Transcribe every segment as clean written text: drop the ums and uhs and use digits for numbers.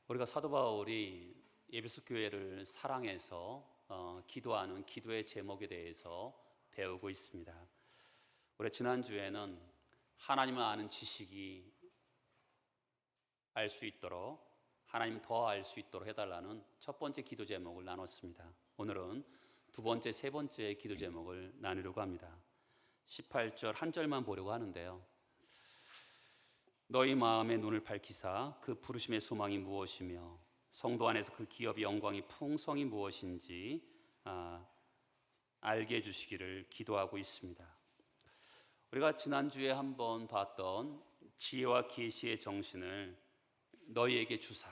우리가 사도 바울이 에베소 교회를 사랑해서 기도하는 기도의 제목에 대해서 배우고 있습니다. 우리 지난주에는 하나님을 아는 지식이 알 수 있도록, 하나님을 더 알 수 있도록 해달라는 첫 번째 기도 제목을 나눴습니다. 오늘은 두 번째, 세 번째 기도 제목을 나누려고 합니다. 18절 한 절만 보려고 하는데요. 너희 마음의 눈을 밝히사 그 부르심의 소망이 무엇이며 성도 안에서 그 기업의 영광이 풍성이 무엇인지 알게 해주시기를 기도하고 있습니다. 우리가 지난주에 한번 봤던 지혜와 계시의 정신을 너희에게 주사,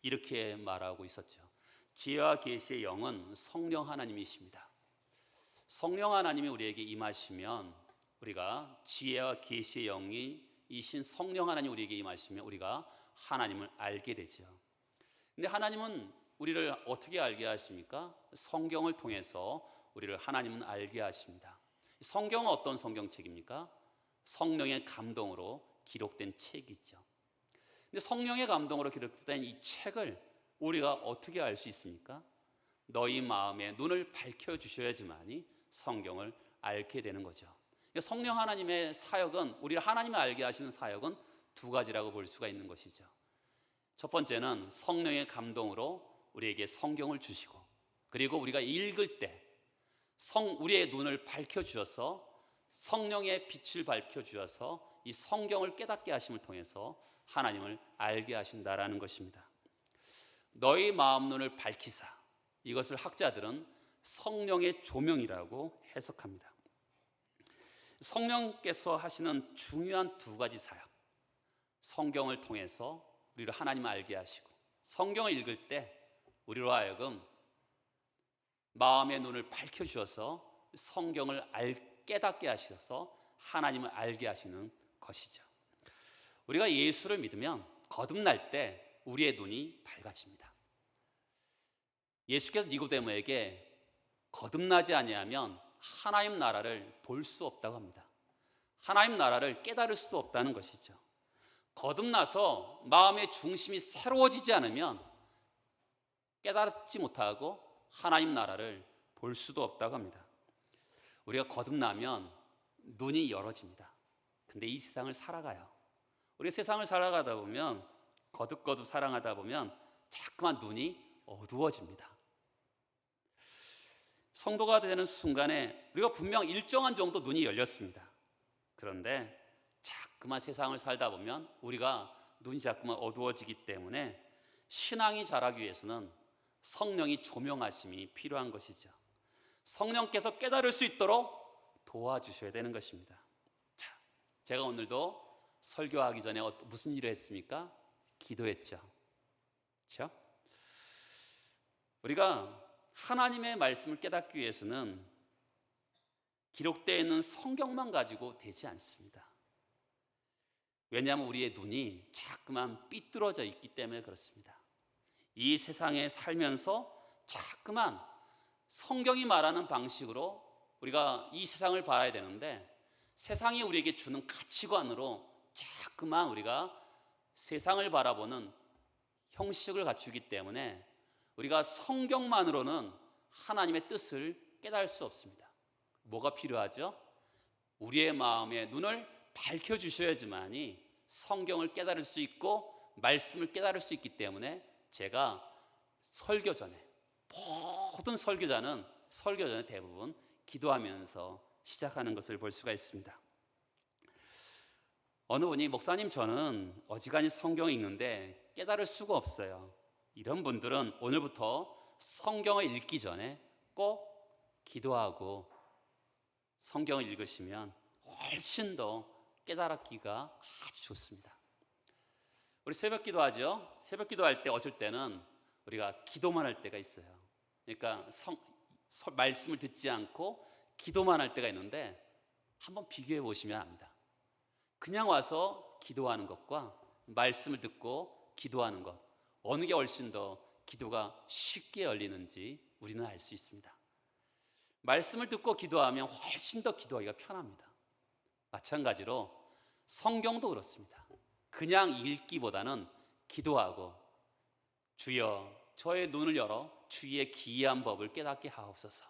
이렇게 말하고 있었죠. 지혜와 계시의 영은 성령 하나님이십니다. 성령 하나님이 우리에게 임하시면 우리가 지혜와 계시의 영이 이신 성령 하나님 우리에게 임하시면 우리가 하나님을 알게 되죠. 근데 하나님은 우리를 어떻게 알게 하십니까? 성경을 통해서 우리를 하나님은 알게 하십니다. 성경은 어떤 성경책입니까? 성령의 감동으로 기록된 책이죠. 근데 성령의 감동으로 기록된 이 책을 우리가 어떻게 알 수 있습니까? 너희 마음의 눈을 밝혀주셔야지만이 성경을 알게 되는 거죠. 성령 하나님의 사역은, 우리를 하나님을 알게 하시는 사역은 두 가지라고 볼 수가 있는 것이죠. 첫 번째는 성령의 감동으로 우리에게 성경을 주시고, 그리고 우리가 읽을 때 우리의 눈을 밝혀주셔서 성령의 빛을 밝혀주셔서 이 성경을 깨닫게 하심을 통해서 하나님을 알게 하신다라는 것입니다. 너희 마음 눈을 밝히사, 이것을 학자들은 성령의 조명이라고 해석합니다. 성령께서 하시는 중요한 두 가지 사역, 성경을 통해서 우리를 하나님을 알게 하시고, 성경을 읽을 때 우리로 하여금 마음의 눈을 밝혀주셔서 성경을 깨닫게 하셔서 하나님을 알게 하시는 것이죠. 우리가 예수를 믿으면 거듭날 때 우리의 눈이 밝아집니다. 예수께서 니고데모에게 거듭나지 아니하면 하나님 나라를 볼 수 없다고 합니다. 하나님 나라를 깨달을 수 없다는 것이죠. 거듭나서 마음의 중심이 새로워지지 않으면 깨닫지 못하고 하나님 나라를 볼 수도 없다고 합니다. 우리가 거듭나면 눈이 열어집니다. 근데 이 세상을 살아가요. 우리가 세상을 살아가다 보면, 거듭거듭 사랑하다 보면 자꾸만 눈이 어두워집니다. 성도가 되는 순간에 우리가 분명 일정한 정도 눈이 열렸습니다. 그런데 자꾸만 세상을 살다 보면 우리가 눈이 자꾸만 어두워지기 때문에 신앙이 자라기 위해서는 성령이 조명하심이 필요한 것이죠. 성령께서 깨달을 수 있도록 도와주셔야 되는 것입니다. 자, 제가 오늘도 설교하기 전에 무슨 일을 했습니까? 기도했죠. 그렇죠? 우리가 하나님의 말씀을 깨닫기 위해서는 기록되어 있는 성경만 가지고 되지 않습니다. 왜냐하면 우리의 눈이 자꾸만 삐뚤어져 있기 때문에 그렇습니다. 이 세상에 살면서 자꾸만 성경이 말하는 방식으로 우리가 이 세상을 봐야 되는데, 세상이 우리에게 주는 가치관으로 자꾸만 우리가 세상을 바라보는 형식을 갖추기 때문에 우리가 성경만으로는 하나님의 뜻을 깨달을 수 없습니다. 뭐가 필요하죠? 우리의 마음의 눈을 밝혀주셔야지만이 성경을 깨달을 수 있고 말씀을 깨달을 수 있기 때문에 제가 설교 전에, 모든 설교자는 설교 전에 대부분 기도하면서 시작하는 것을 볼 수가 있습니다. 어느 분이, 목사님 저는 어지간히 성경을 읽는데 깨달을 수가 없어요. 이런 분들은 오늘부터 성경을 읽기 전에 꼭 기도하고 성경을 읽으시면 훨씬 더 깨달았기가 아주 좋습니다. 우리 새벽 기도하죠. 새벽 기도할 때 어쩔 때는 우리가 기도만 할 때가 있어요. 그러니까 말씀을 듣지 않고 기도만 할 때가 있는데, 한번 비교해 보시면 압니다. 그냥 와서 기도하는 것과 말씀을 듣고 기도하는 것, 어느 게 훨씬 더 기도가 쉽게 열리는지 우리는 알 수 있습니다. 말씀을 듣고 기도하면 훨씬 더 기도하기가 편합니다. 마찬가지로 성경도 그렇습니다. 그냥 읽기보다는 기도하고 주여 저의 눈을 열어 주의 기이한 법을 깨닫게 하옵소서.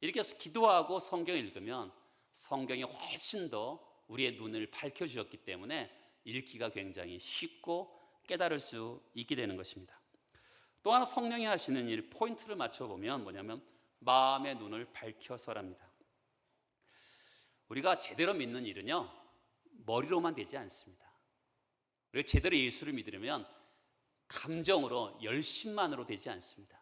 이렇게 해서 기도하고 성경을 읽으면 성경이 훨씬 더 우리의 눈을 밝혀주셨기 때문에 읽기가 굉장히 쉽고 깨달을 수 있게 되는 것입니다. 또 하나 성령이 하시는 일, 포인트를 맞춰보면 뭐냐면 마음의 눈을 밝혀서랍니다. 우리가 제대로 믿는 일은요, 머리로만 되지 않습니다. 우리가 제대로 예수를 믿으려면 감정으로, 열심만으로 되지 않습니다.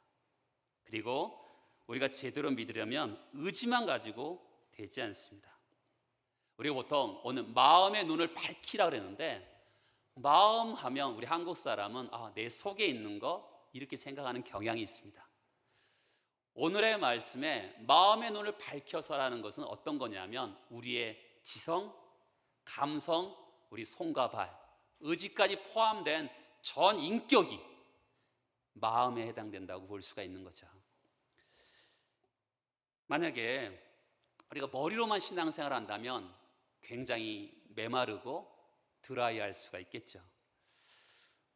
그리고 우리가 제대로 믿으려면 의지만 가지고 되지 않습니다. 우리가 보통 오늘 마음의 눈을 밝히라 그랬는데, 마음 하면 우리 한국 사람은 내 속에 있는 거 이렇게 생각하는 경향이 있습니다. 오늘의 말씀에 마음의 눈을 밝혀서라는 것은 어떤 거냐면 우리의 지성, 감성, 우리 손과 발, 의지까지 포함된 전 인격이 마음에 해당된다고 볼 수가 있는 거죠. 만약에 우리가 머리로만 신앙생활을 한다면 굉장히 메마르고 드라이할 수가 있겠죠.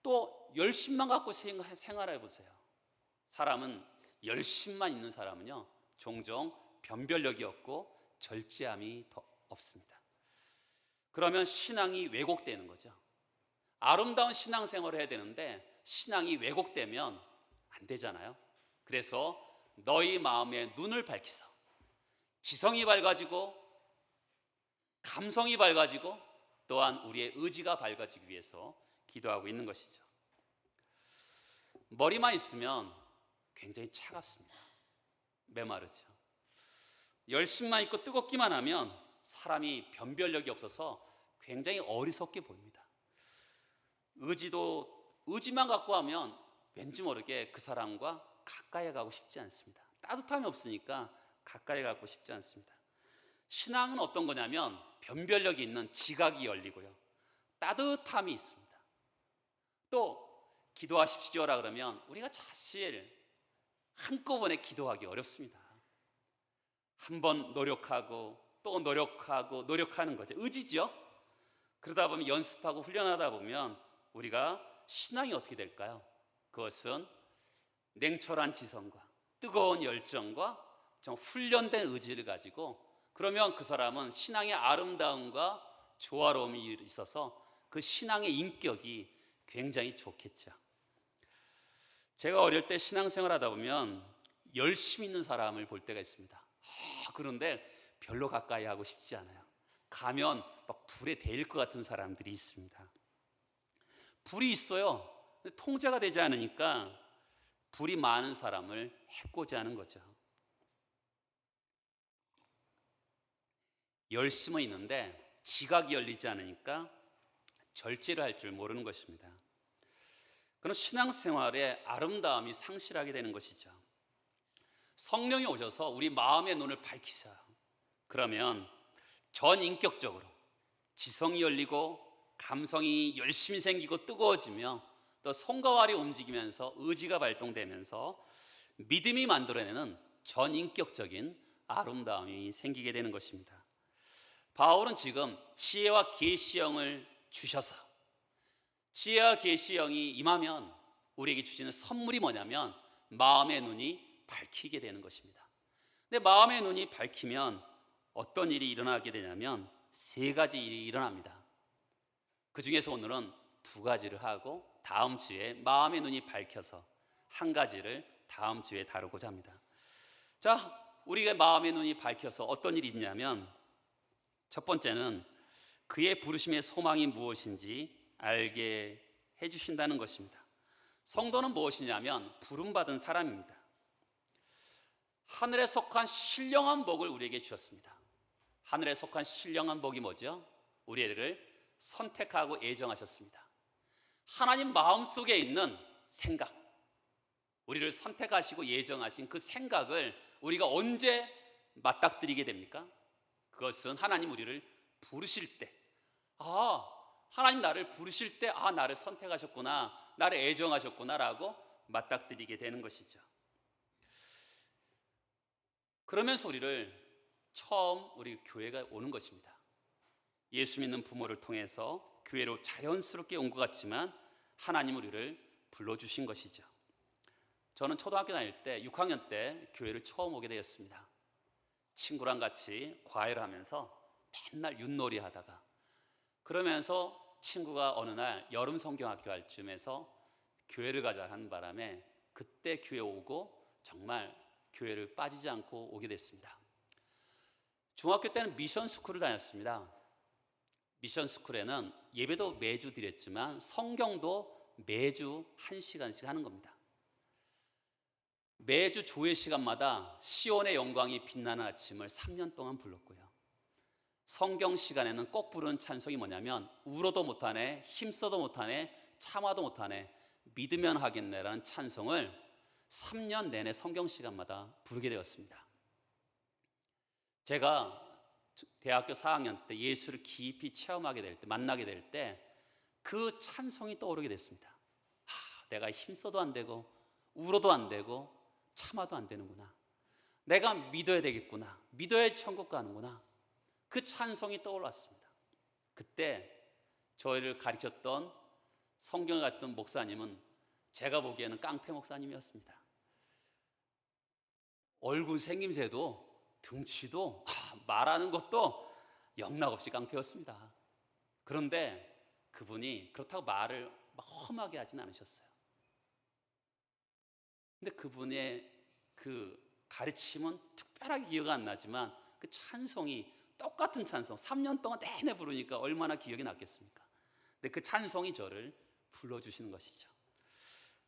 또 열심만 갖고 생활해 보세요. 사람은 열심만 있는 사람은요, 종종 변별력이 없고 절제함이 더 없습니다. 그러면 신앙이 왜곡되는 거죠. 아름다운 신앙생활을 해야 되는데 신앙이 왜곡되면 안 되잖아요. 그래서 너희 마음의 눈을 밝히사, 지성이 밝아지고 감성이 밝아지고 또한 우리의 의지가 밝아지기 위해서 기도하고 있는 것이죠. 머리만 있으면 굉장히 차갑습니다. 메마르죠. 열심만 있고 뜨겁기만 하면 사람이 변별력이 없어서 굉장히 어리석게 보입니다. 의지만 갖고 하면 왠지 모르게 그 사람과 가까이 가고 싶지 않습니다. 따뜻함이 없으니까 가까이 가고 싶지 않습니다. 신앙은 어떤 거냐면 변별력이 있는 지각이 열리고요, 따뜻함이 있습니다. 또 기도하십시오라 그러면 우리가 사실 한꺼번에 기도하기 어렵습니다. 한 번 노력하고 또 노력하고 노력하는 거죠. 의지죠. 그러다 보면 연습하고 훈련하다 보면 우리가 신앙이 어떻게 될까요? 그것은 냉철한 지성과 뜨거운 열정과 좀 훈련된 의지를 가지고, 그러면 그 사람은 신앙의 아름다움과 조화로움이 있어서 그 신앙의 인격이 굉장히 좋겠죠. 제가 어릴 때 신앙생활 하다 보면 열심히 있는 사람을 볼 때가 있습니다. 그런데 별로 가까이 하고 싶지 않아요. 가면 막 불에 데일 것 같은 사람들이 있습니다. 불이 있어요. 근데 통제가 되지 않으니까 불이 많은 사람을 해코지 하는 거죠. 열심은 있는데 지각이 열리지 않으니까 절제를 할 줄 모르는 것입니다. 그럼 신앙생활의 아름다움이 상실하게 되는 것이죠. 성령이 오셔서 우리 마음의 눈을 밝히셔요. 그러면 전인격적으로 지성이 열리고 감성이 열심히 생기고 뜨거워지며 또 손과 발이 움직이면서 의지가 발동되면서 믿음이 만들어내는 전인격적인 아름다움이 생기게 되는 것입니다. 바울은 지금 지혜와 계시형을 주셔서, 지혜와 계시형이 임하면 우리에게 주시는 선물이 뭐냐면 마음의 눈이 밝히게 되는 것입니다. 근데 마음의 눈이 밝히면 어떤 일이 일어나게 되냐면 세 가지 일이 일어납니다. 그 중에서 오늘은 두 가지를 하고 다음 주에 마음의 눈이 밝혀서 한 가지를 다음 주에 다루고자 합니다. 자, 우리가 마음의 눈이 밝혀서 어떤 일이 있냐면 첫 번째는 그의 부르심의 소망이 무엇인지 알게 해주신다는 것입니다. 성도는 무엇이냐면 부름받은 사람입니다. 하늘에 속한 신령한 복을 우리에게 주셨습니다. 하늘에 속한 신령한 복이 뭐죠? 우리를 선택하고 애정하셨습니다. 하나님 마음속에 있는 생각, 우리를 선택하시고 예정하신 그 생각을 우리가 언제 맞닥뜨리게 됩니까? 그것은 하나님 우리를 부르실 때, 하나님 나를 부르실 때 나를 선택하셨구나, 나를 애정하셨구나 라고 맞닥뜨리게 되는 것이죠. 그러면서 우리를 처음 우리 교회가 오는 것입니다. 예수 믿는 부모를 통해서 교회로 자연스럽게 온 것 같지만 하나님 우리를 불러주신 것이죠. 저는 초등학교 다닐 때 6학년 때 교회를 처음 오게 되었습니다. 친구랑 같이 과외를 하면서 맨날 윷놀이 하다가, 그러면서 친구가 어느 날 여름 성경학교 할 쯤에서 교회를 가자 하는 바람에 그때 교회 오고 정말 교회를 빠지지 않고 오게 됐습니다. 중학교 때는 미션 스쿨을 다녔습니다. 미션 스쿨에는 예배도 매주 드렸지만 성경도 매주 1시간씩 하는 겁니다. 매주 조회 시간마다 시온의 영광이 빛나는 아침을 3년 동안 불렀고요. 성경 시간에는 꼭 부르는 찬송이 뭐냐면 울어도 못하네, 힘써도 못하네, 참아도 못하네, 믿으면 하겠네라는 찬송을 3년 내내 성경 시간마다 부르게 되었습니다. 제가 대학교 4학년 때 예수를 깊이 체험하게 될 때, 만나게 될 때 그 찬송이 떠오르게 됐습니다. 내가 힘써도 안 되고 울어도 안 되고 참아도 안 되는구나. 내가 믿어야 되겠구나. 믿어야 천국 가는구나. 그 찬송이 떠올랐습니다. 그때 저희를 가르쳤던 성경을 갔던 목사님은 제가 보기에는 깡패 목사님이었습니다. 얼굴 생김새도 등치도 말하는 것도 영락없이 깡패였습니다. 그런데 그분이 그렇다고 말을 막 험하게 하진 않으셨어요. 근데 그분의 그 가르침은 특별하게 기억이 안 나지만 그 찬송이 똑같은 찬송 3년 동안 내내 부르니까 얼마나 기억이 났겠습니까? 근데 그 찬송이 저를 불러주시는 것이죠.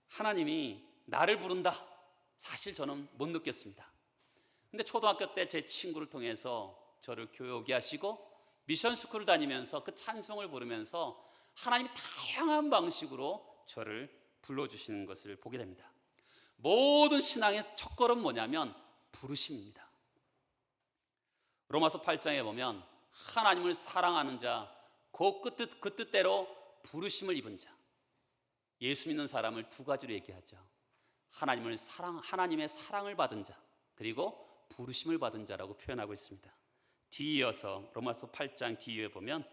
하나님이 나를 부른다. 사실 저는 못 느꼈습니다. 근데 초등학교 때 제 친구를 통해서 저를 교회 오게 하시고 미션 스쿨을 다니면서 그 찬송을 부르면서 하나님이 다양한 방식으로 저를 불러주시는 것을 보게 됩니다. 모든 신앙의 첫걸음 뭐냐면 부르심입니다. 로마서 8장에 보면 하나님을 사랑하는 자, 그 뜻대로 부르심을 입은 자, 예수 믿는 사람을 두 가지로 얘기하죠. 하나님의 사랑을 받은 자, 그리고 부르심을 받은 자라고 표현하고 있습니다. 뒤이어서 로마서 8장 뒤에 보면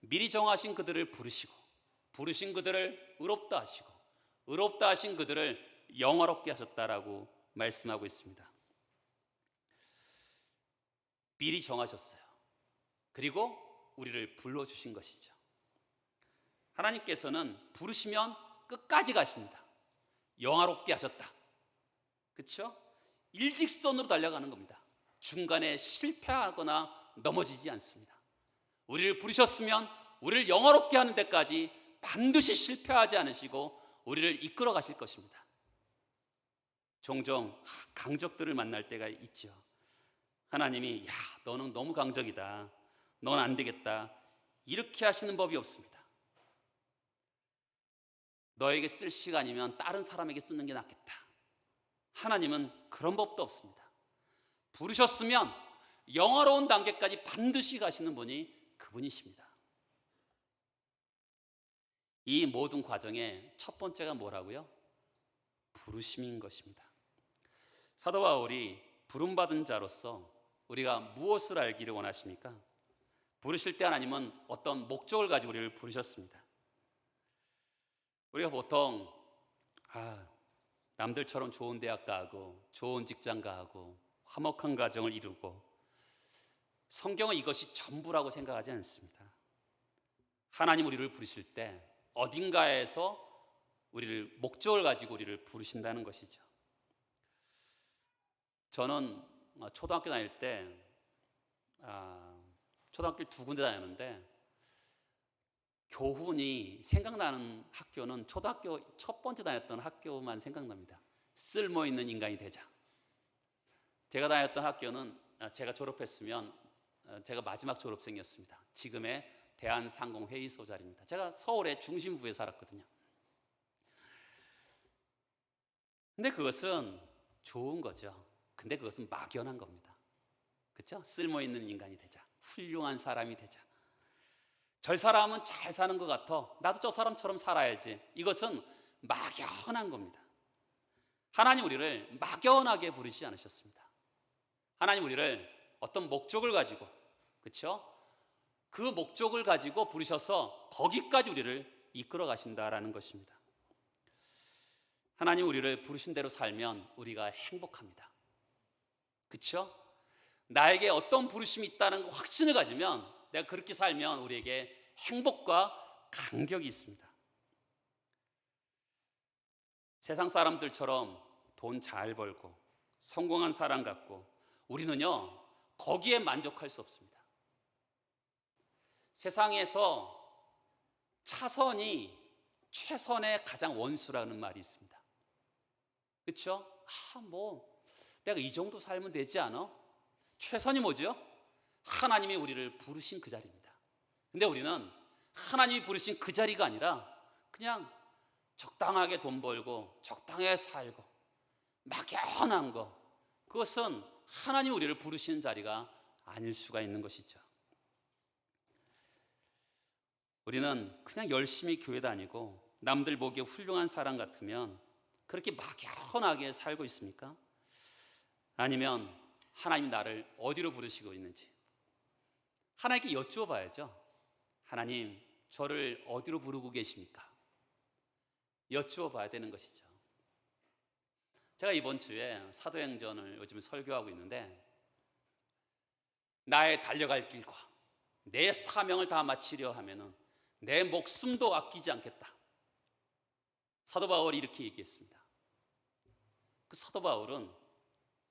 미리 정하신 그들을 부르시고 부르신 그들을 의롭다 하시고 의롭다 하신 그들을 영화롭게 하셨다라고 말씀하고 있습니다. 미리 정하셨어요. 그리고 우리를 불러주신 것이죠. 하나님께서는 부르시면 끝까지 가십니다. 영화롭게 하셨다. 그렇죠? 일직선으로 달려가는 겁니다. 중간에 실패하거나 넘어지지 않습니다. 우리를 부르셨으면 우리를 영화롭게 하는 데까지 반드시 실패하지 않으시고 우리를 이끌어 가실 것입니다. 종종 강적들을 만날 때가 있죠. 하나님이 야, 너는 너무 강적이다. 넌 안 되겠다. 이렇게 하시는 법이 없습니다. 너에게 쓸 시간이면 다른 사람에게 쓰는 게 낫겠다. 하나님은 그런 법도 없습니다. 부르셨으면 영화로운 단계까지 반드시 가시는 분이 그분이십니다. 이 모든 과정의 첫 번째가 뭐라고요? 부르심인 것입니다. 사도 바울이 부름받은 자로서 우리가 무엇을 알기를 원하십니까? 부르실 때 하나님은 어떤 목적을 가지고 우리를 부르셨습니다. 우리가 보통 남들처럼 좋은 대학 가고 좋은 직장 가고 화목한 가정을 이루고, 성경은 이것이 전부라고 생각하지 않습니다. 하나님 우리를 부르실 때 어딘가에서 우리를 목적을 가지고 우리를 부르신다는 것이죠. 저는 초등학교 다닐 때 초등학교를 두 군데 다녔는데 교훈이 생각나는 학교는 초등학교 첫 번째 다녔던 학교만 생각납니다. 쓸모있는 인간이 되자. 제가 다녔던 학교는 제가 졸업했으면 제가 마지막 졸업생이었습니다. 지금의 대한상공회의소 자리입니다. 제가 서울의 중심부에 살았거든요. 근데 그것은 좋은 거죠. 근데 그것은 막연한 겁니다. 그렇죠? 쓸모있는 인간이 되자. 훌륭한 사람이 되자. 저 사람은 잘 사는 것 같아. 나도 저 사람처럼 살아야지. 이것은 막연한 겁니다. 하나님 우리를 막연하게 부르시지 않으셨습니다. 하나님 우리를 어떤 목적을 가지고, 그렇죠? 그 목적을 가지고 부르셔서 거기까지 우리를 이끌어 가신다라는 것입니다. 하나님 우리를 부르신 대로 살면 우리가 행복합니다. 그렇죠? 나에게 어떤 부르심이 있다는 확신을 가지면, 내가 그렇게 살면 우리에게 행복과 감격이 있습니다. 세상 사람들처럼 돈 잘 벌고 성공한 사람 같고 우리는요, 거기에 만족할 수 없습니다. 세상에서 차선이 최선의 가장 원수라는 말이 있습니다. 그렇죠? 내가 이 정도 살면 되지 않아? 최선이 뭐죠? 하나님이 우리를 부르신 그 자리입니다. 근데 우리는 하나님이 부르신 그 자리가 아니라 그냥 적당하게 돈 벌고 적당하게 살고 막연한 거, 그것은 하나님이 우리를 부르시는 자리가 아닐 수가 있는 것이죠. 우리는 그냥 열심히 교회 다니고 남들 보기에 훌륭한 사람 같으면 그렇게 막연하게 살고 있습니까? 아니면 하나님이 나를 어디로 부르시고 있는지 하나님께 여쭈어봐야죠. 하나님, 저를 어디로 부르고 계십니까? 여쭈어봐야 되는 것이죠. 제가 이번 주에 사도행전을 요즘 설교하고 있는데, 나의 달려갈 길과 내 사명을 다 마치려 하면은 내 목숨도 아끼지 않겠다. 사도 바울이 이렇게 얘기했습니다. 그 사도 바울은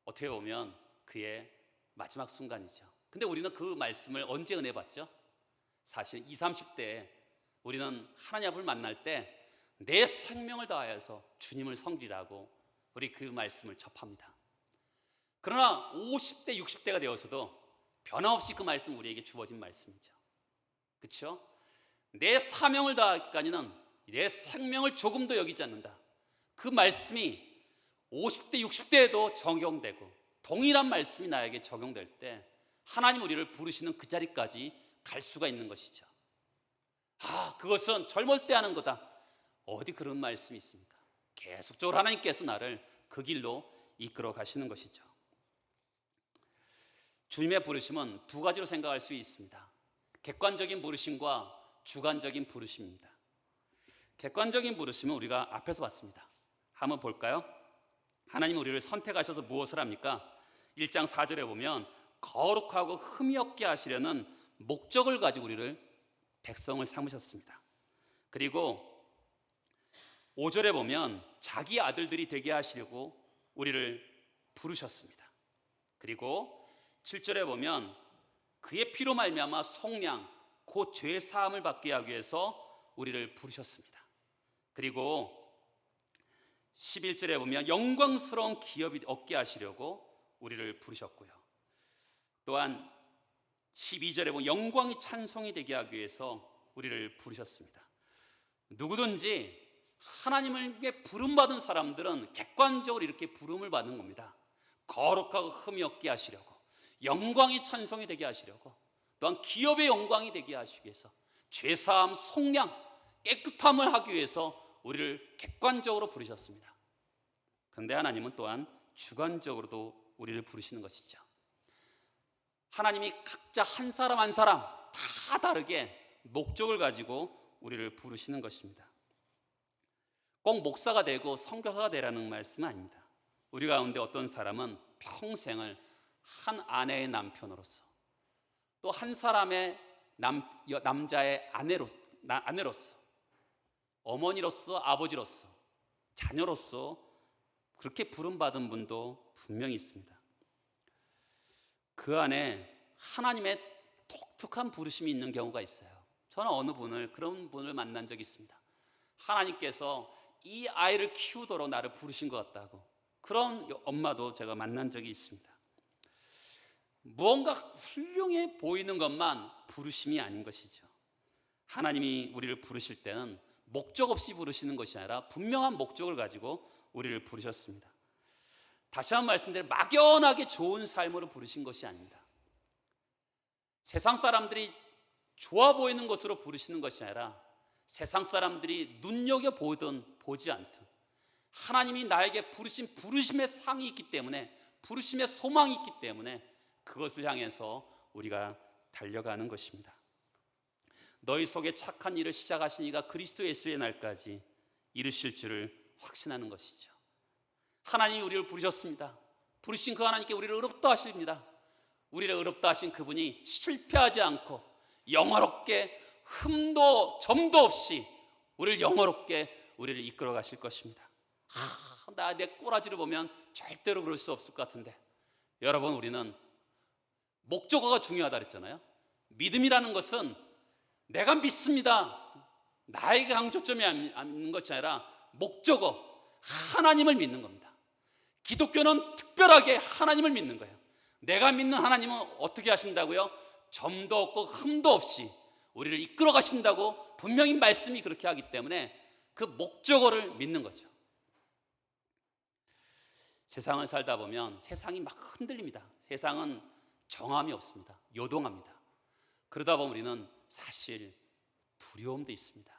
어떻게 보면 그의 마지막 순간이죠. 근데 우리는 그 말씀을 언제 은혜 받죠? 사실 20, 30대에 우리는 하나님 앞을 만날 때 내 생명을 다하여서 주님을 섬기라고 우리 그 말씀을 접합니다. 그러나 50대, 60대가 되어서도 변함없이 그 말씀 우리에게 주어진 말씀이죠. 그렇죠? 내 사명을 다하기까지는 내 생명을 조금도 여기지 않는다. 그 말씀이 50대, 60대에도 적용되고 동일한 말씀이 나에게 적용될 때 하나님 우리를 부르시는 그 자리까지 갈 수가 있는 것이죠. 그것은 젊을 때 하는 거다. 어디 그런 말씀이 있습니까? 계속적으로 하나님께서 나를 그 길로 이끌어 가시는 것이죠. 주님의 부르심은 두 가지로 생각할 수 있습니다. 객관적인 부르심과 주관적인 부르심입니다. 객관적인 부르심은 우리가 앞에서 봤습니다. 한번 볼까요? 하나님 우리를 선택하셔서 무엇을 합니까? 1장 4절에 보면 거룩하고 흠이 없게 하시려는 목적을 가지고 우리를 백성을 삼으셨습니다. 그리고 5절에 보면 자기 아들들이 되게 하시려고 우리를 부르셨습니다. 그리고 7절에 보면 그의 피로 말미암아 속량 곧 죄 사함을 받게 하기 위해서 우리를 부르셨습니다. 그리고 11절에 보면 영광스러운 기업이 얻게 하시려고 우리를 부르셨고요. 또한 12절에 보면 영광이 찬송이 되게 하기 위해서 우리를 부르셨습니다. 누구든지 하나님에게 부름받은 사람들은 객관적으로 이렇게 부름을 받는 겁니다. 거룩하고 흠이 없게 하시려고, 영광이 찬송이 되게 하시려고, 또한 기업의 영광이 되게 하시기 위해서, 죄사함, 속량, 깨끗함을 하기 위해서 우리를 객관적으로 부르셨습니다. 그런데 하나님은 또한 주관적으로도 우리를 부르시는 것이죠. 하나님이 각자 한 사람 한 사람 다 다르게 목적을 가지고 우리를 부르시는 것입니다. 꼭 목사가 되고 선교사가 되라는 말씀은 아닙니다. 우리 가운데 어떤 사람은 평생을 한 아내의 남편으로서, 또 한 사람의 남자의 아내로서, 어머니로서, 아버지로서, 자녀로서 그렇게 부름받은 분도 분명히 있습니다. 그 안에 하나님의 독특한 부르심이 있는 경우가 있어요. 저는 어느 분을, 그런 분을 만난 적이 있습니다. 하나님께서 이 아이를 키우도록 나를 부르신 것 같다고, 그런 엄마도 제가 만난 적이 있습니다. 무언가 훌륭해 보이는 것만 부르심이 아닌 것이죠. 하나님이 우리를 부르실 때는 목적 없이 부르시는 것이 아니라 분명한 목적을 가지고 우리를 부르셨습니다. 다시 한번 말씀드려, 막연하게 좋은 삶으로 부르신 것이 아닙니다. 세상 사람들이 좋아 보이는 것으로 부르시는 것이 아니라 세상 사람들이 눈여겨보든 보지 않든 하나님이 나에게 부르신 부르심의 상이 있기 때문에, 부르심의 소망이 있기 때문에 그것을 향해서 우리가 달려가는 것입니다. 너희 속에 착한 일을 시작하신 이가 그리스도 예수의 날까지 이루실 줄을 확신하는 것이죠. 하나님이 우리를 부르셨습니다. 부르신 그 하나님께 우리를 의롭다 하십니다. 우리를 의롭다 하신 그분이 실패하지 않고 영화롭게 흠도 점도 없이 우리를 영화롭게 우리를 이끌어 가실 것입니다. 나 내 꼬라지를 보면 절대로 그럴 수 없을 것 같은데, 여러분, 우리는 목적어가 중요하다 그랬잖아요. 믿음이라는 것은 내가 믿습니다, 나에게 강조점이 있는 것이 아니라 목적어, 하나님을 믿는 겁니다. 기독교는 특별하게 하나님을 믿는 거예요. 내가 믿는 하나님은 어떻게 하신다고요? 점도 없고 흠도 없이 우리를 이끌어 가신다고 분명히 말씀이 그렇게 하기 때문에 그 목적어를 믿는 거죠. 세상을 살다 보면 세상이 막 흔들립니다. 세상은 정함이 없습니다. 요동합니다. 그러다 보면 우리는 사실 두려움도 있습니다.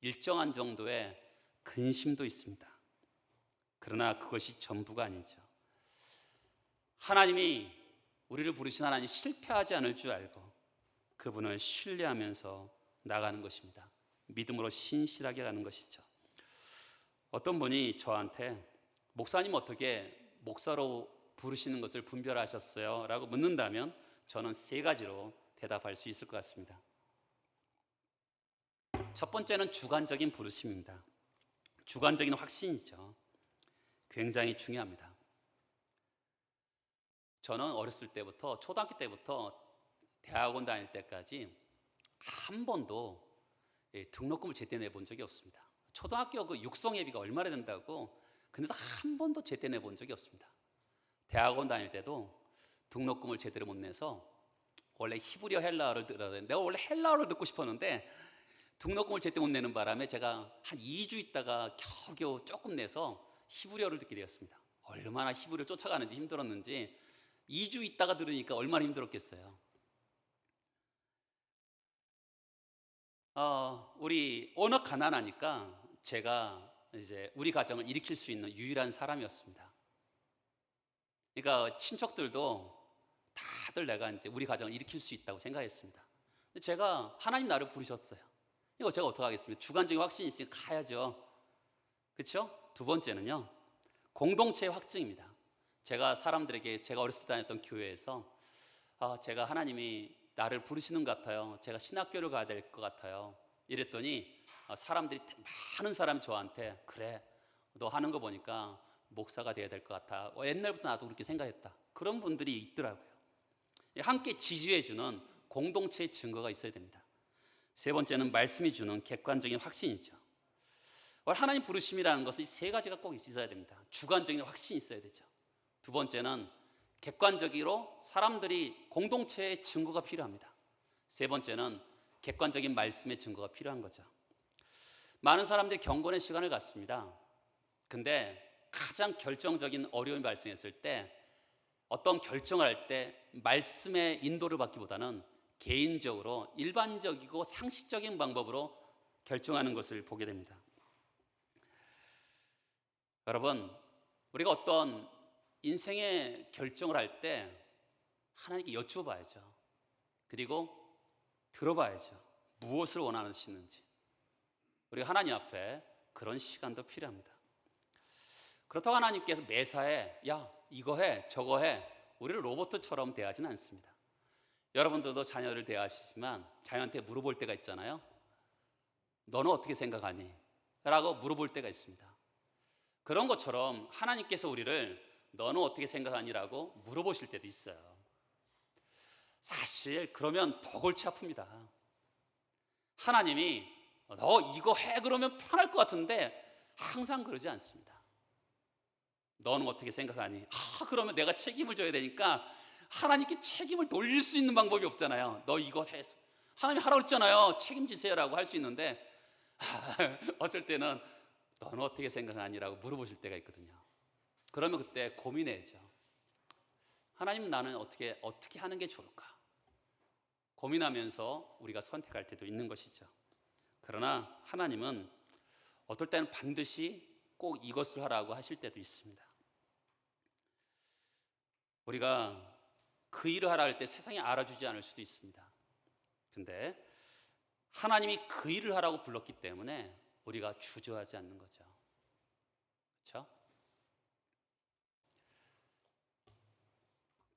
일정한 정도의 근심도 있습니다. 그러나 그것이 전부가 아니죠. 하나님이 우리를 부르신 하나님, 실패하지 않을 줄 알고 그분을 신뢰하면서 나가는 것입니다. 믿음으로 신실하게 가는 것이죠. 어떤 분이 저한테 목사님 어떻게 목사로 부르시는 것을 분별하셨어요? 라고 묻는다면 저는 3가지로 대답할 수 있을 것 같습니다. 첫 번째는 주관적인 부르심입니다. 주관적인 확신이죠. 굉장히 중요합니다. 저는 어렸을 때부터, 초등학교 때부터 대학원 다닐 때까지 한 번도 등록금을 제때 내본 적이 없습니다. 초등학교 그 육성예비가 얼마나 된다고, 근데도 한 번도 제때 내본 적이 없습니다. 대학원 다닐 때도 등록금을 제대로 못 내서 원래 히브리어 헬라어를 들어야 되는데, 내가 원래 헬라어를 듣고 싶었는데 등록금을 제때 못 내는 바람에 제가 한 2주 있다가 겨우겨우 조금 내서 히브리어를 듣게 되었습니다. 얼마나 히브리어 쫓아가는지 힘들었는지 2주 있다가 들으니까 얼마나 힘들었겠어요. 우리 워낙 가난하니까 제가 이제 우리 가정을 일으킬 수 있는 유일한 사람이었습니다. 그러니까 친척들도 다들 내가 이제 우리 가정을 일으킬 수 있다고 생각했습니다. 근데 제가, 하나님 나를 부르셨어요. 이거 제가 어떻게 하겠습니까? 주관적인 확신이 있으니까 가야죠. 그렇죠? 두 번째는요, 공동체의 확증입니다. 제가 사람들에게, 제가 어렸을 때 다녔던 교회에서 제가 하나님이 나를 부르시는 것 같아요, 제가 신학교를 가야 될 것 같아요, 이랬더니 사람들이, 많은 사람이 저한테, 그래, 너 하는 거 보니까 목사가 돼야 될 것 같아, 옛날부터 나도 그렇게 생각했다, 그런 분들이 있더라고요. 함께 지지해주는 공동체의 증거가 있어야 됩니다. 세 번째는 말씀이 주는 객관적인 확신이죠. 하나님 부르심이라는 것은 3가지가 꼭 있어야 됩니다. 주관적인 확신이 있어야 되죠. 두 번째는 객관적으로 사람들이, 공동체의 증거가 필요합니다. 세 번째는 객관적인 말씀의 증거가 필요한 거죠. 많은 사람들이 경건의 시간을 갖습니다. 근데 가장 결정적인 어려움이 발생했을 때, 어떤 결정을 할 때 말씀의 인도를 받기보다는 개인적으로 일반적이고 상식적인 방법으로 결정하는 것을 보게 됩니다. 여러분, 우리가 어떤 인생의 결정을 할 때 하나님께 여쭤봐야죠. 그리고 들어봐야죠. 무엇을 원하시는지. 우리가 하나님 앞에 그런 시간도 필요합니다. 그렇다고 하나님께서 매사에 야 이거 해 저거 해, 우리를 로봇처럼 대하지는 않습니다. 여러분들도 자녀를 대하시지만 자녀한테 물어볼 때가 있잖아요. 너는 어떻게 생각하니? 라고 물어볼 때가 있습니다. 그런 것처럼 하나님께서 우리를 너는 어떻게 생각하니라고 물어보실 때도 있어요. 사실 그러면 더 골치 아픕니다. 하나님이 너 이거 해 그러면 편할 것 같은데 항상 그러지 않습니다. 너는 어떻게 생각하니? 그러면 내가 책임을 져야 되니까 하나님께 책임을 돌릴 수 있는 방법이 없잖아요. 너 이거 해, 하나님 하라고 했잖아요, 책임지세요라고 할 수 있는데 어쩔 때는 너는 어떻게 생각하니라고 물어보실 때가 있거든요. 그러면 그때 고민해야죠. 하나님, 나는 어떻게 하는 게 좋을까? 고민하면서 우리가 선택할 때도 있는 것이죠. 그러나 하나님은 어떨 때는 반드시 꼭 이것을 하라고 하실 때도 있습니다. 우리가 그 일을 하라 할 때 세상이 알아주지 않을 수도 있습니다. 근데 하나님이 그 일을 하라고 불렀기 때문에 우리가 주저하지 않는 거죠. 그렇죠?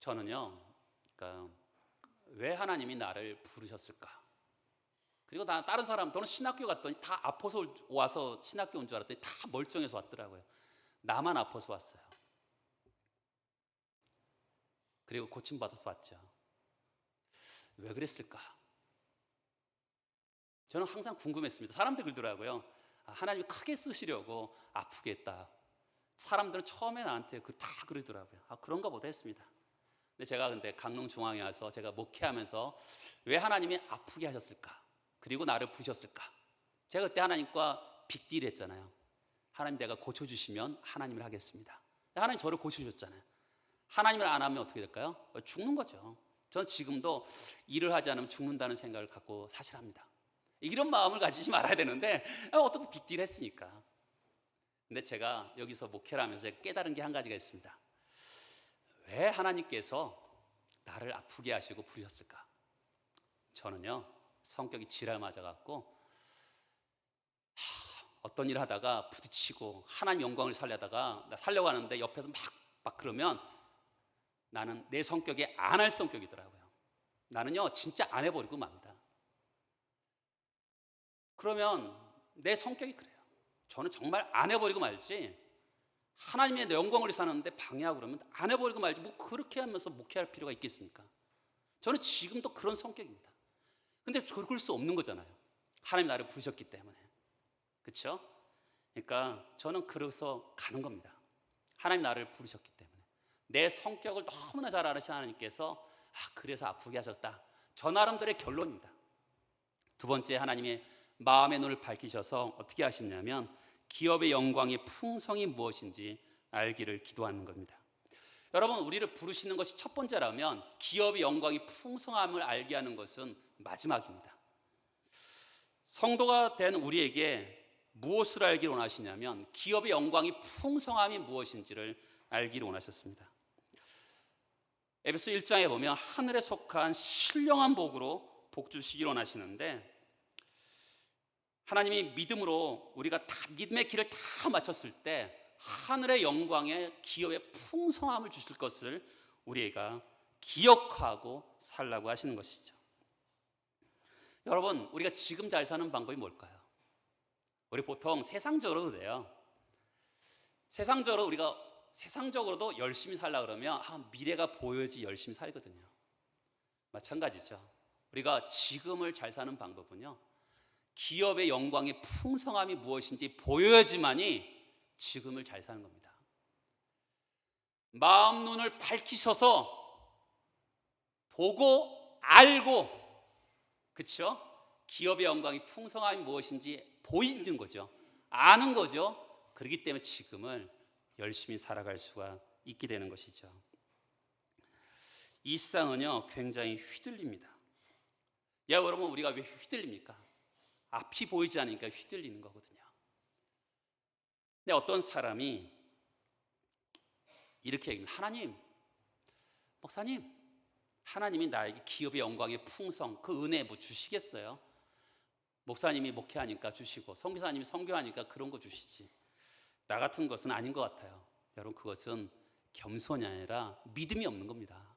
저는요, 그러니까 왜 하나님이 나를 부르셨을까? 그리고 다른 사람, 너는 신학교 갔더니 다 아파서 와서 신학교 온 줄 알았더니 다 멀쩡해서 왔더라고요. 나만 아파서 왔어요. 그리고 고침받아서 왔죠. 왜 그랬을까? 저는 항상 궁금했습니다. 사람들이 그러더라고요. 하나님이 크게 쓰시려고 아프게 했다. 사람들은 처음에 나한테 다 그러더라고요. 그런가 보다 했습니다. 근데 제가 강릉중앙에 와서 제가 목회하면서 왜 하나님이 아프게 하셨을까? 그리고 나를 부르셨을까? 제가 그때 하나님과 빅딜 했잖아요. 하나님 내가 고쳐주시면 하나님을 하겠습니다. 하나님 저를 고쳐주셨잖아요. 하나님을 안 하면 어떻게 될까요? 죽는 거죠. 저는 지금도 일을 하지 않으면 죽는다는 생각을 갖고 사실합니다. 이런 마음을 가지지 말아야 되는데 어떻게 빅딜 했으니까. 근데 제가 여기서 목회를 하면서 깨달은 게 한 가지가 있습니다. 왜 하나님께서 나를 아프게 하시고 부르셨을까? 저는요, 성격이 지랄 맞아갖고 어떤 일을 하다가 부딪히고 하나님 영광을 살려다가 나 살려고 하는데 옆에서 막 그러면 나는 내 성격에 안 할 성격이더라고요. 나는요, 진짜 안 해버리고 맙니다. 그러면 내 성격이 그래요. 저는 정말 안 해버리고 말지, 하나님의 내 영광을 사는데 방해하고 그러면 안 해버리고 말지, 뭐 그렇게 하면서 목회할 필요가 있겠습니까? 저는 지금도 그런 성격입니다. 근데 그럴 수 없는 거잖아요. 하나님 나를 부르셨기 때문에. 그렇죠? 그러니까 저는 그래서 가는 겁니다. 하나님 나를 부르셨기 때문에. 내 성격을 너무나 잘 아시는 하나님께서 그래서 아프게 하셨다. 저 나름대로의 결론입니다. 두 번째, 하나님의 마음의 눈을 밝히셔서 어떻게 하시냐면 기업의 영광의 풍성이 무엇인지 알기를 기도하는 겁니다. 여러분, 우리를 부르시는 것이 첫 번째라면 기업의 영광의 풍성함을 알게 하는 것은 마지막입니다. 성도가 된 우리에게 무엇을 알기를 원하시냐면 기업의 영광의 풍성함이 무엇인지를 알기를 원하셨습니다. 에베소 1장에 보면 하늘에 속한 신령한 복으로 복 주시기를 원하시는데, 하나님이 믿음으로 우리가 다 믿음의 길을 다 마쳤을 때 하늘의 영광의 기업의 풍성함을 주실 것을 우리가 기억하고 살라고 하시는 것이죠. 여러분, 우리가 지금 잘 사는 방법이 뭘까요? 우리 보통 세상적으로도 돼요. 세상적으로도 열심히 살려고 그러면 미래가 보여야지 열심히 살거든요. 마찬가지죠. 우리가 지금을 잘 사는 방법은요, 기업의 영광의 풍성함이 무엇인지 보여야지만이 지금을 잘 사는 겁니다. 마음 눈을 밝히셔서 보고 알고, 그렇죠? 기업의 영광이 풍성함이 무엇인지 보이는 거죠. 아는 거죠. 그렇기 때문에 지금을 열심히 살아갈 수가 있게 되는 것이죠. 이 세상은요, 굉장히 휘둘립니다. 여러분, 우리가 왜 휘둘립니까? 앞이 보이지 않으니까 휘둘리는 거거든요. 근데 어떤 사람이 이렇게 얘기합니다. 하나님, 목사님, 하나님이 나에게 기업의 영광의 풍성, 그 은혜 뭐 주시겠어요? 목사님이 목회하니까 주시고 선교사님이 선교하니까 그런 거 주시지. 나 같은 것은 아닌 것 같아요. 여러분, 그것은 겸손이 아니라 믿음이 없는 겁니다.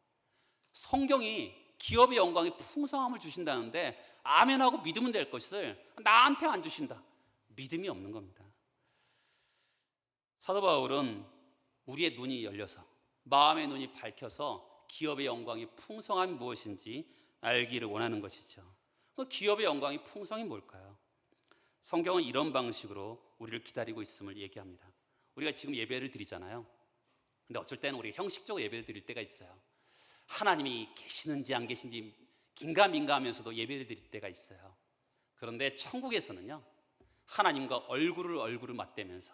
성경이 기업의 영광의 풍성함을 주신다는데 아멘하고 믿으면 될 것을 나한테 안 주신다. 믿음이 없는 겁니다. 사도 바울은 우리의 눈이 열려서, 마음의 눈이 밝혀서 기업의 영광의 풍성함이 무엇인지 알기를 원하는 것이죠. 그 기업의 영광의 풍성이 뭘까요? 성경은 이런 방식으로 우리를 기다리고 있음을 얘기합니다. 우리가 지금 예배를 드리잖아요. 근데 어쩔 때는 우리가 형식적으로 예배를 드릴 때가 있어요. 하나님이 계시는지 안 계신지 긴가민가하면서도 예배를 드릴 때가 있어요. 그런데 천국에서는요, 하나님과 얼굴을 맞대면서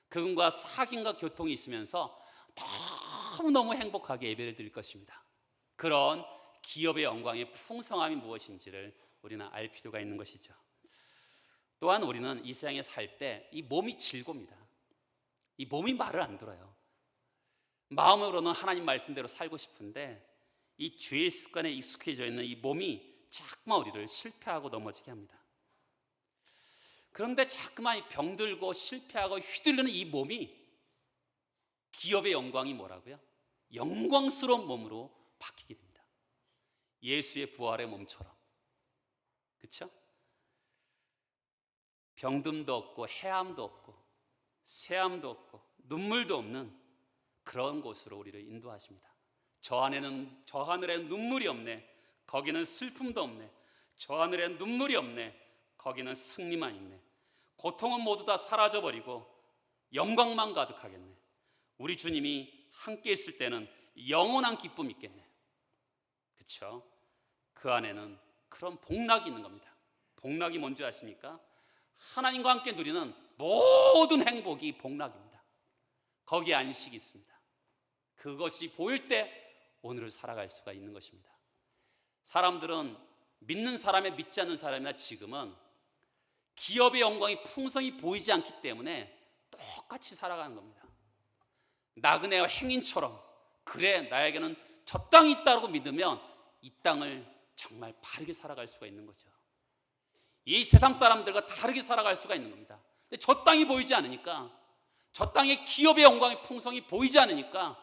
그분과 사귐과 교통이 있으면서 너무너무 행복하게 예배를 드릴 것입니다. 그런 기업의 영광의 풍성함이 무엇인지를 우리는 알 필요가 있는 것이죠. 또한 우리는 이 세상에 살 때 이 몸이 질고입니다. 이 몸이 말을 안 들어요. 마음으로는 하나님 말씀대로 살고 싶은데 이 죄의 습관에 익숙해져 있는 이 몸이 자꾸만 우리를 실패하고 넘어지게 합니다. 그런데 자꾸만 병들고 실패하고 휘둘리는 이 몸이 기업의 영광이 뭐라고요? 영광스러운 몸으로 바뀌게 됩니다. 예수의 부활의 몸처럼. 그렇죠? 병듦도 없고 해함도 없고 쇠함도 없고 눈물도 없는 그런 곳으로 우리를 인도하십니다. 저 하늘에는 눈물이 없네. 거기는 슬픔도 없네. 저 하늘에는 눈물이 없네. 거기는 승리만 있네. 고통은 모두 다 사라져버리고 영광만 가득하겠네. 우리 주님이 함께 있을 때는 영원한 기쁨이 있겠네. 그렇죠? 그 안에는 그런 복락이 있는 겁니다. 복락이 뭔지 아십니까? 하나님과 함께 누리는 모든 행복이 복락입니다. 거기에 안식이 있습니다. 그것이 보일 때 오늘을 살아갈 수가 있는 것입니다. 사람들은 믿는 사람에 믿지 않는 사람이나 지금은 기업의 영광이 풍성히 보이지 않기 때문에 똑같이 살아가는 겁니다. 나그네와 행인처럼 그래 나에게는 저 땅이 있다고 믿으면 이 땅을 정말 바르게 살아갈 수가 있는 거죠. 이 세상 사람들과 다르게 살아갈 수가 있는 겁니다. 근데 저 땅이 보이지 않으니까, 저 땅의 기업의 영광의 풍성이 보이지 않으니까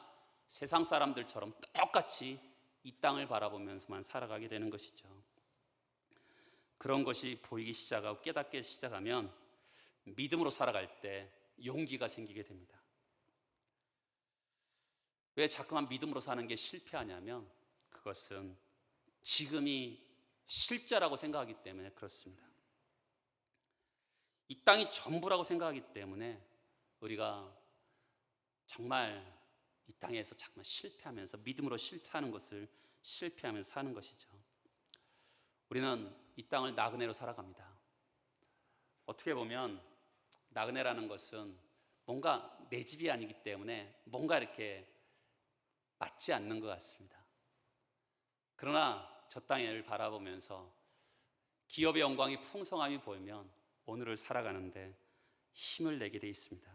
세상 사람들처럼 똑같이 이 땅을 바라보면서만 살아가게 되는 것이죠. 그런 것이 보이기 시작하고 깨닫기 시작하면 믿음으로 살아갈 때 용기가 생기게 됩니다. 왜 자꾸만 믿음으로 사는 게 실패하냐면 그것은 지금이 실제라고 생각하기 때문에 그렇습니다. 이 땅이 전부라고 생각하기 때문에 우리가 정말 이 땅에서 자꾸만 실패하면서 믿음으로 실패하는 것을 실패하면서 사는 것이죠. 우리는 이 땅을 나그네로 살아갑니다. 어떻게 보면 나그네라는 것은 뭔가 내 집이 아니기 때문에 뭔가 이렇게 맞지 않는 것 같습니다. 그러나 저 땅을 바라보면서 기업의 영광이 풍성함이 보이면 오늘을 살아가는데 힘을 내게 돼 있습니다.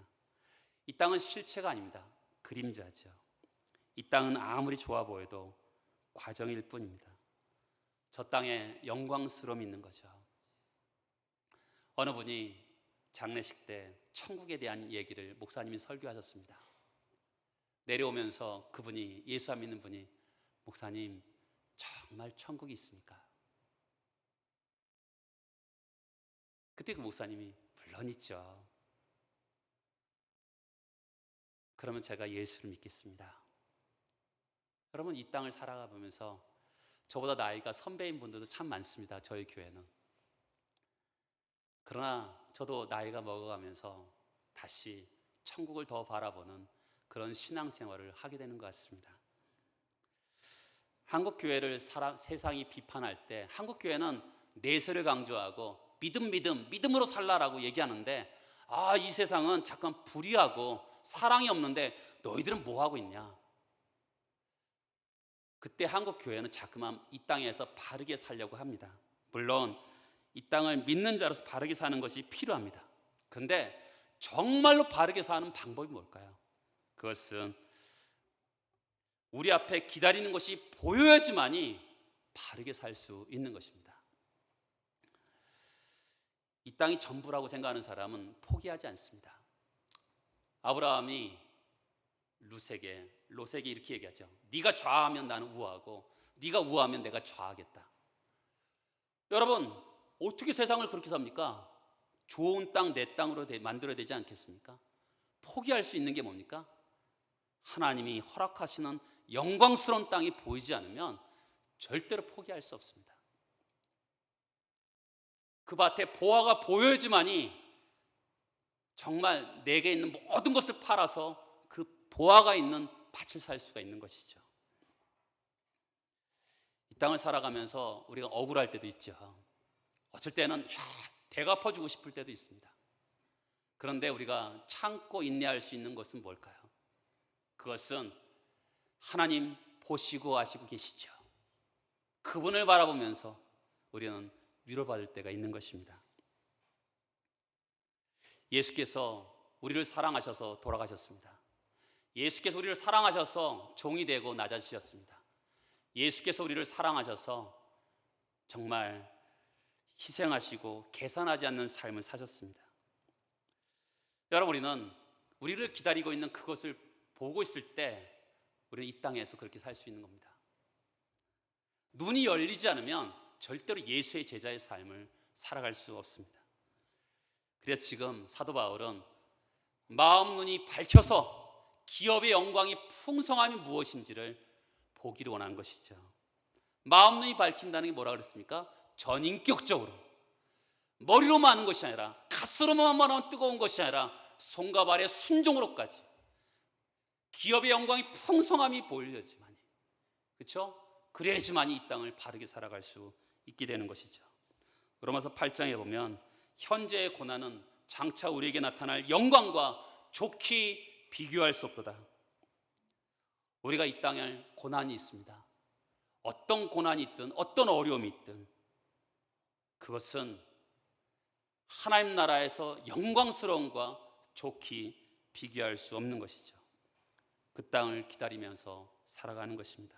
이 땅은 실체가 아닙니다. 그림자죠. 이 땅은 아무리 좋아 보여도 과정일 뿐입니다. 저 땅에 영광스러움이 있는 거죠. 어느 분이 장례식 때 천국에 대한 얘기를 목사님이 설교하셨습니다. 내려오면서 그분이 예수 안 믿는 분이 목사님 정말 천국이 있습니까? 그때 그 목사님이 물론 있죠. 그러면 제가 예수를 믿겠습니다. 여러분 이 땅을 살아가 보면서 저보다 나이가 선배인 분들도 참 많습니다. 저희 교회는. 그러나 저도 나이가 먹어가면서 다시 천국을 더 바라보는 그런 신앙생활을 하게 되는 것 같습니다. 한국 교회를 세상이 비판할 때 한국 교회는 내세를 강조하고 믿음으로 살라라고 얘기하는데 이 세상은 잠깐 불의하고 사랑이 없는데 너희들은 뭐 하고 있냐? 그때 한국 교회는 자꾸만 이 땅에서 바르게 살려고 합니다. 물론 이 땅을 믿는 자로서 바르게 사는 것이 필요합니다. 그런데 정말로 바르게 사는 방법이 뭘까요? 그것은 우리 앞에 기다리는 것이 보여야지만이 바르게 살 수 있는 것입니다. 이 땅이 전부라고 생각하는 사람은 포기하지 않습니다. 아브라함이 롯에게 이렇게 얘기하죠. 네가 좌하면 나는 우하고 네가 우하면 내가 좌하겠다. 여러분 어떻게 세상을 그렇게 삽니까? 좋은 땅 내 땅으로 만들어야 되지 않겠습니까? 포기할 수 있는 게 뭡니까? 하나님이 허락하시는 영광스러운 땅이 보이지 않으면 절대로 포기할 수 없습니다. 그 밭에 보화가 보여야지만이 정말 내게 있는 모든 것을 팔아서 그 보화가 있는 밭을 살 수가 있는 것이죠. 이 땅을 살아가면서 우리가 억울할 때도 있죠. 어쩔 때는 대갚아주고 싶을 때도 있습니다. 그런데 우리가 참고 인내할 수 있는 것은 뭘까요? 그것은 하나님 보시고 아시고 계시죠. 그분을 바라보면서 우리는 위로받을 때가 있는 것입니다. 예수께서 우리를 사랑하셔서 돌아가셨습니다. 예수께서 우리를 사랑하셔서 종이 되고 낮아지셨습니다. 예수께서 우리를 사랑하셔서 정말 희생하시고 계산하지 않는 삶을 사셨습니다. 여러분 우리는 우리를 기다리고 있는 그것을 보고 있을 때 우리는 이 땅에서 그렇게 살 수 있는 겁니다. 눈이 열리지 않으면 절대로 예수의 제자의 삶을 살아갈 수 없습니다. 그래서 지금 사도 바울은 마음 눈이 밝혀서 기업의 영광이 풍성함이 무엇인지를 보기를 원한 것이죠. 마음 눈이 밝힌다는 게 뭐라 그랬습니까? 전인격적으로 머리로만 하는 것이 아니라 가슴으로만 하는 뜨거운 것이 아니라 손과 발의 순종으로까지 기업의 영광이 풍성함이 보여야지만이, 그렇죠? 그래야지만이 이 땅을 바르게 살아갈 수 있게 되는 것이죠. 로마서 8장에 보면 현재의 고난은 장차 우리에게 나타날 영광과 좋게 비교할 수 없도다. 우리가 이 땅에 고난이 있습니다. 어떤 고난이 있든 어떤 어려움이 있든 그것은 하나님 나라에서 영광스러움과 좋게 비교할 수 없는 것이죠. 그 땅을 기다리면서 살아가는 것입니다.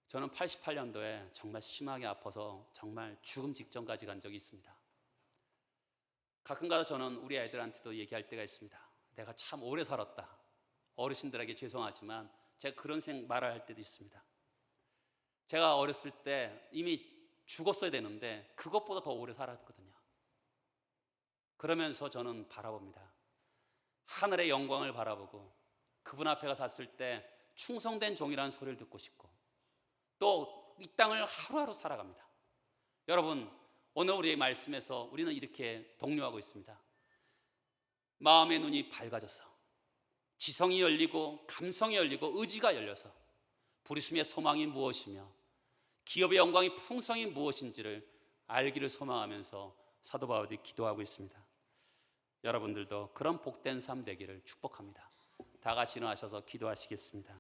저는 88년도에 정말 심하게 아파서 정말 죽음 직전까지 간 적이 있습니다. 가끔가다 저는 우리 애들한테도 얘기할 때가 있습니다. 내가 참 오래 살았다. 어르신들에게 죄송하지만 제가 그런 말을 할 때도 있습니다. 제가 어렸을 때 이미 죽었어야 되는데 그것보다 더 오래 살았거든요. 그러면서 저는 바라봅니다. 하늘의 영광을 바라보고 그분 앞에 섰을 때 충성된 종이라는 소리를 듣고 싶고 또 이 땅을 하루하루 살아갑니다. 여러분, 오늘 우리의 말씀에서 우리는 이렇게 독려하고 있습니다. 마음의 눈이 밝아져서 지성이 열리고 감성이 열리고 의지가 열려서 부르심의 소망이 무엇이며 기업의 영광이 풍성이 무엇인지를 알기를 소망하면서 사도 바울이 기도하고 있습니다. 여러분들도 그런 복된 삶 되기를 축복합니다. 다 같이 일어나셔서 기도하시겠습니다.